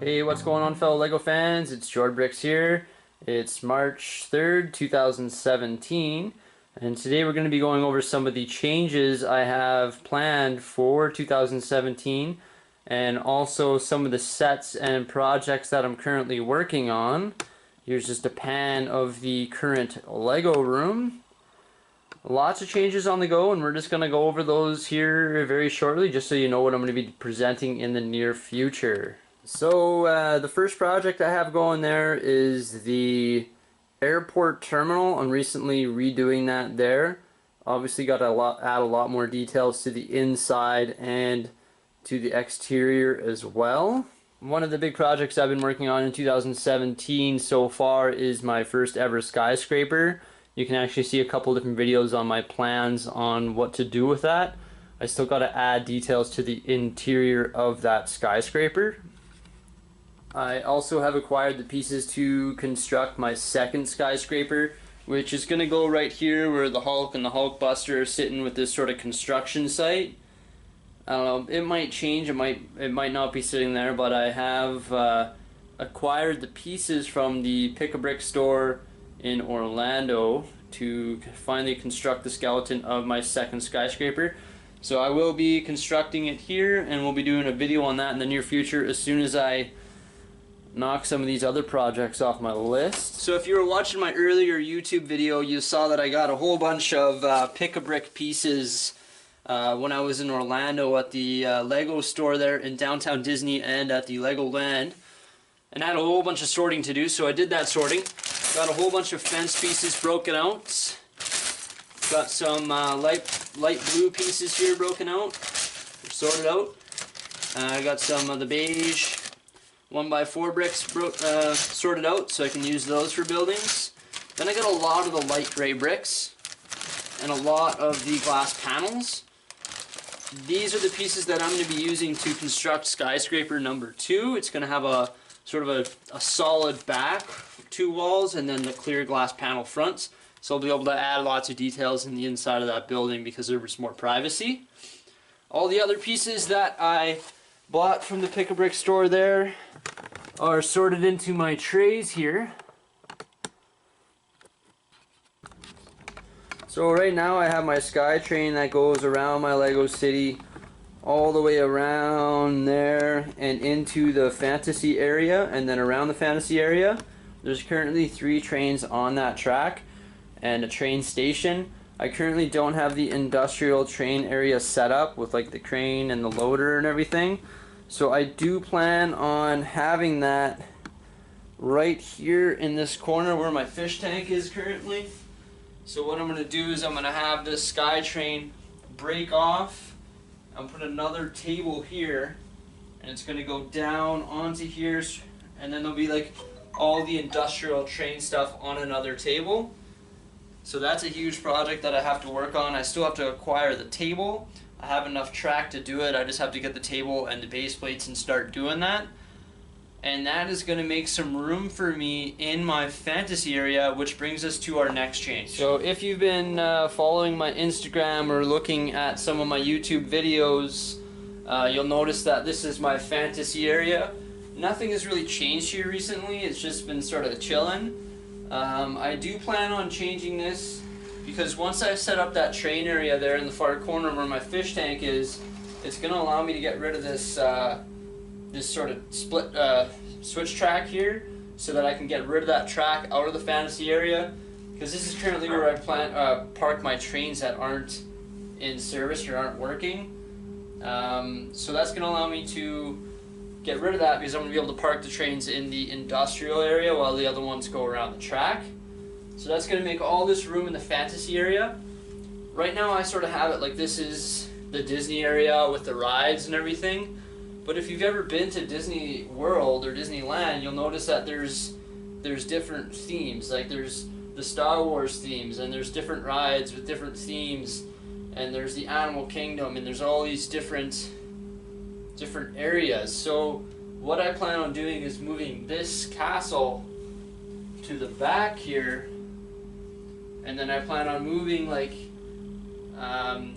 Hey, what's going on, fellow LEGO fans? It's Bricks here. It's March 3rd, 2017, and today we're going to be going over some of the changes I have planned for 2017 and also some of the sets and projects that I'm currently working on. Here's just a pan of the current LEGO room. Lots of changes on the go, and we're just going to go over those here very shortly just so you know what I'm going to be presenting in the near future. So the first project I have going there is the airport terminal. I'm recently redoing that there. Obviously got to add a lot more details to the inside and to the exterior as well. One of the big projects I've been working on in 2017 so far is my first ever skyscraper. You can actually see a couple different videos on my plans on what to do with that. I still got to add details to the interior of that skyscraper. I also have acquired the pieces to construct my second skyscraper, which is going to go right here where the Hulk and the Hulkbuster are sitting with this sort of construction site. I don't know, it might change, it might not be sitting there, but I have acquired the pieces from the Pick-a-Brick store in Orlando to finally construct the skeleton of my second skyscraper. So I will be constructing it here, and we'll be doing a video on that in the near future as soon as I knock some of these other projects off my list. So if you were watching my earlier YouTube video, you saw that I got a whole bunch of Pick-a-Brick pieces when I was in Orlando at the Lego store there in downtown Disney and at the Legoland. And I had a whole bunch of sorting to do, so I did that sorting. Got a whole bunch of fence pieces broken out. Got some light blue pieces here broken out, sorted out. I got some of the beige 1x4 bricks sorted out, so I can use those for buildings. Then I got a lot of the light gray bricks and a lot of the glass panels. These are the pieces that I'm going to be using to construct skyscraper number 2. It's going to have a sort of a solid back, 2 walls, and then the clear glass panel fronts. So I'll be able to add lots of details in the inside of that building because there's more privacy. All the other pieces that I bought from the Pick-a-Brick store there are sorted into my trays here. So right now I have my sky train that goes around my Lego city all the way around there and into the fantasy area and then around the fantasy area. There's currently 3 trains on that track and a train station. I currently don't have the industrial train area set up with like the crane and the loader and everything. So I do plan on having that right here in this corner where my fish tank is currently. So what I'm going to do is I'm going to have this sky train break off and put another table here, and it's going to go down onto here, and then there'll be like all the industrial train stuff on another table. So that's a huge project that I have to work on. I still have to acquire the table. I have enough track to do it. I just have to get the table and the base plates and start doing that. And that is going to make some room for me in my fantasy area, which brings us to our next change. So if you've been following my Instagram or looking at some of my YouTube videos, you'll notice that this is my fantasy area. Nothing has really changed here recently. It's just been sort of chilling. I do plan on changing this because once I've set up that train area there in the far corner where my fish tank is, it's going to allow me to get rid of this this sort of split switch track here so that I can get rid of that track out of the fantasy area, because this is currently where I plan park my trains that aren't in service or aren't working. So that's going to allow me to get rid of that because I'm going to be able to park the trains in the industrial area while the other ones go around the track. So that's going to make all this room in the fantasy area. Right now I sort of have it like this is the Disney area with the rides and everything. But if you've ever been to Disney World or Disneyland, you'll notice that there's different themes. Like there's the Star Wars themes, and there's different rides with different themes, and there's the Animal Kingdom, and there's all these different areas. So what I plan on doing is moving this castle to the back here, and then I plan on moving like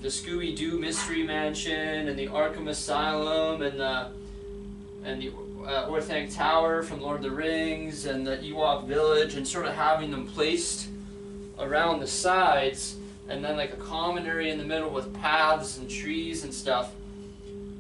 the Scooby-Doo Mystery Mansion and the Arkham Asylum and the Orthanc Tower from Lord of the Rings and the Ewok Village, and sort of having them placed around the sides, and then like a common area in the middle with paths and trees and stuff.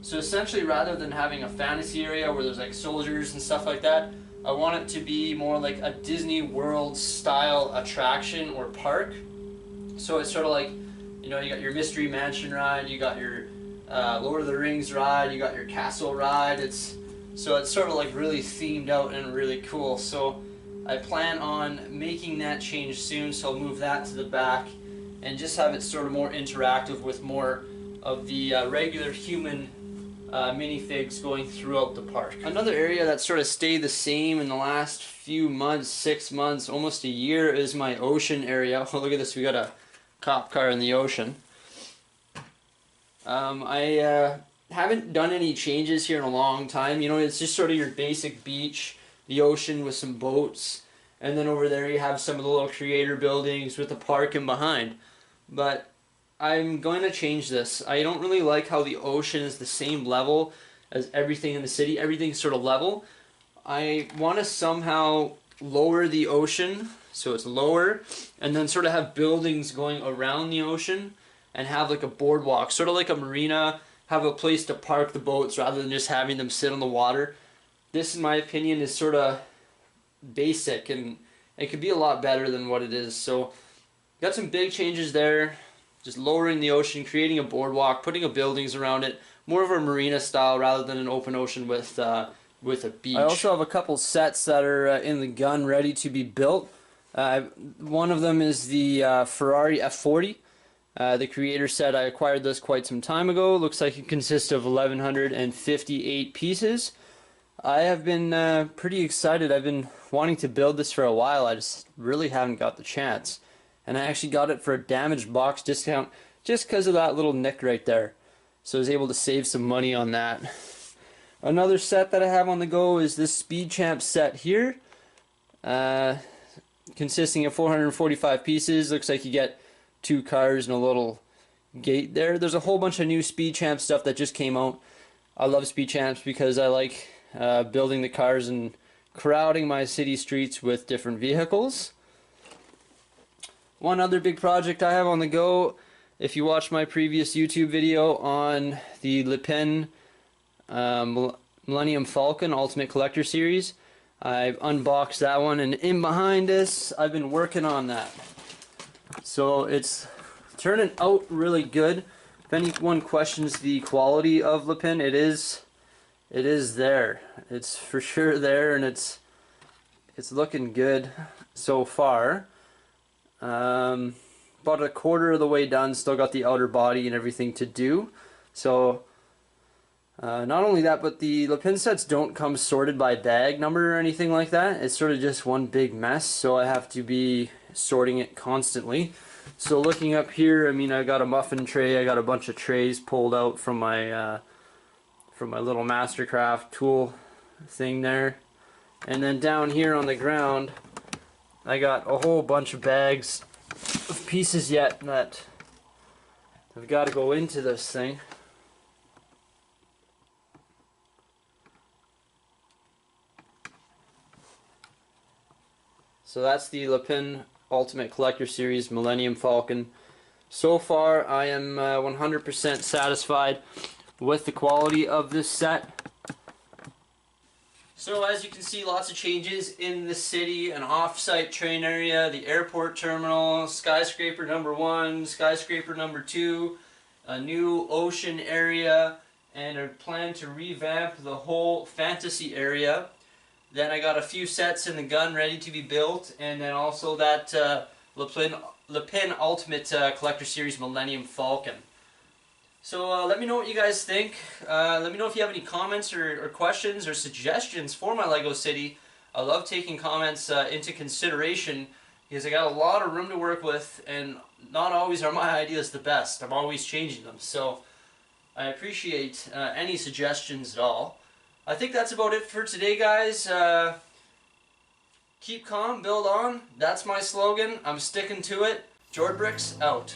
So essentially, rather than having a fantasy area where there's like soldiers and stuff like that, I want it to be more like a Disney World style attraction or park. So it's sort of like, you know, you got your Mystery Mansion ride, you got your Lord of the Rings ride, you got your castle ride. So it's sort of like really themed out and really cool. So I plan on making that change soon, so I'll move that to the back and just have it sort of more interactive with more of the regular human minifigs going throughout the park. Another area that sort of stayed the same in the last few months, 6 months, almost a year, is my ocean area. Oh, look at this, we got a cop car in the ocean. I haven't done any changes here in a long time. You know, it's just sort of your basic beach, the ocean with some boats, and then over there you have some of the little creator buildings with the park in behind. But I'm going to change this. I don't really like how the ocean is the same level as everything in the city. Everything's sort of level. I want to somehow lower the ocean so it's lower, and then sort of have buildings going around the ocean and have like a boardwalk, sort of like a marina, have a place to park the boats rather than just having them sit on the water. This, in my opinion, is sort of basic, and it could be a lot better than what it is. So got some big changes there. Just lowering the ocean, creating a boardwalk, putting a buildings around it, more of a marina style rather than an open ocean with a beach. I also have a couple sets that are in the gun ready to be built. One of them is the Ferrari F40. The creator said I acquired this quite some time ago. Looks like it consists of 1,158 pieces. I have been pretty excited. I've been wanting to build this for a while. I just really haven't got the chance. And I actually got it for a damaged box discount just because of that little nick right there. So I was able to save some money on that. Another set that I have on the go is this Speed Champ set here. Consisting of 445 pieces. Looks like you get 2 cars and a little gate there. There's a whole bunch of new Speed Champ stuff that just came out. I love Speed Champs because I like building the cars and crowding my city streets with different vehicles. One other big project I have on the go, if you watched my previous YouTube video on the Le Pen Millennium Falcon Ultimate Collector Series, I've unboxed that one, and in behind this, I've been working on that. So it's turning out really good. If anyone questions the quality of Le Pen, it is there. It's for sure there, and it's looking good so far. About a quarter of the way done, still got the outer body and everything to do. So not only that, but the Le Pen sets don't come sorted by bag number or anything like that. It's sort of just one big mess, so I have to be sorting it constantly. So looking up here, I mean, I got a muffin tray, I got a bunch of trays pulled out from my little Mastercraft tool thing there. And then down here on the ground, I got a whole bunch of bags of pieces yet that have got to go into this thing. So that's the Le Pen Ultimate Collector Series Millennium Falcon. So far I am 100% satisfied with the quality of this set. So as you can see, lots of changes in the city: an off-site train area, the airport terminal, skyscraper number 1, skyscraper number 2, a new ocean area, and a plan to revamp the whole fantasy area. Then I got a few sets in the gun ready to be built, and then also that Le Pen Ultimate Collector Series Millennium Falcon. So let me know what you guys think. Let me know if you have any comments or questions or suggestions for my Lego City. I love taking comments into consideration because I got a lot of room to work with, and not always are my ideas the best. I'm always changing them. So I appreciate any suggestions at all. I think that's about it for today, guys. Keep calm, build on. That's my slogan. I'm sticking to it. Jord Bricks out.